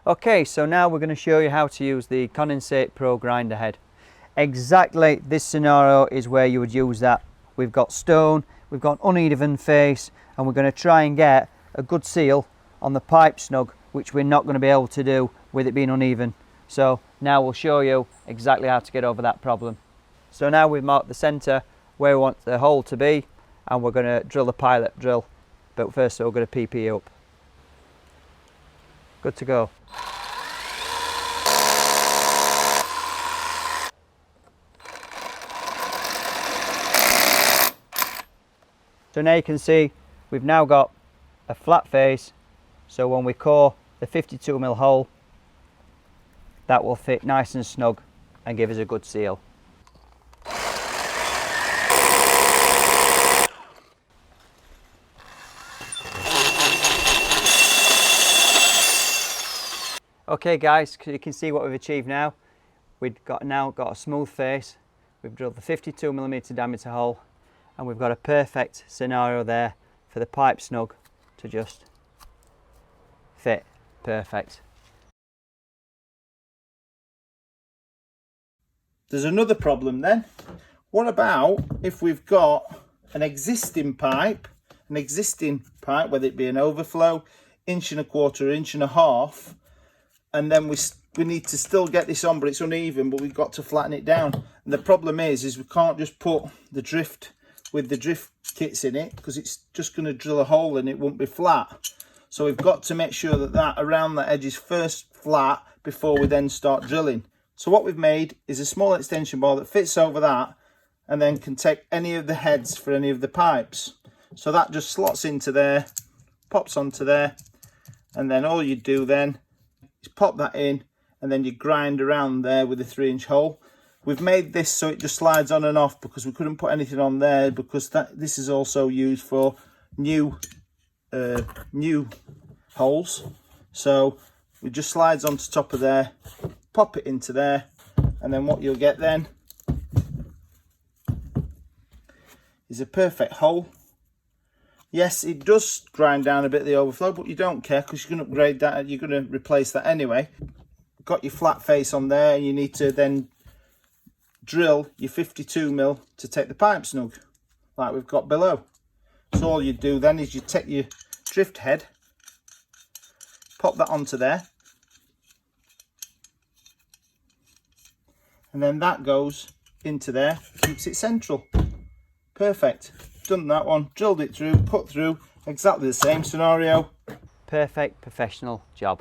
Okay, so now we're going to show you how to use the Condensate Pro Grinder Head. Exactly this scenario is where you would use that. We've got stone, we've got uneven face, and we're going to try and get a good seal on the pipe snug, which we're not going to be able to do with it being uneven. So now we'll show you exactly how to get over that problem. So now we've marked the centre where we want the hole to be, and we're going to drill the pilot drill. But first we're going to PP up. Good to go. So now you can see we've now got a flat face, so when we core the 52mm hole, that will fit nice and snug and give us a good seal. Okay guys, you can see what we've achieved now. We've now got a smooth face, we've drilled the 52mm diameter hole, and we've got a perfect scenario there for the pipe snug to just fit perfect. There's another problem then. What about if we've got an existing pipe, whether it be an overflow, 1.25 inch, 1.5 inch, and then we need to still get this on, but it's uneven, but we've got to flatten it down. And the problem is we can't just put the drift with the drift kits in it, because it's just going to drill a hole and it won't be flat. So we've got to make sure that around that edge is first flat before we then start drilling. So what we've made is a small extension bar that fits over that and then can take any of the heads for any of the pipes. So that just slots into there, pops onto there, and then all you do then is pop that in, and then you grind around there with a 3-inch hole. We've made this so it just slides on and off, because we couldn't put anything on there, because this is also used for new holes. So it just slides onto top of there, pop it into there, and then what you'll get then is a perfect hole. Yes, it does grind down a bit the overflow, but you don't care, because you're going to upgrade that, you're going to replace that anyway. Got your flat face on there, and you need to then drill your 52mm to take the pipe snug, like we've got below. So all you do then is you take your drift head, pop that onto there, and then that goes into there, keeps it central. Perfect. Done that one, drilled it through, cut through, exactly the same scenario. Perfect professional job.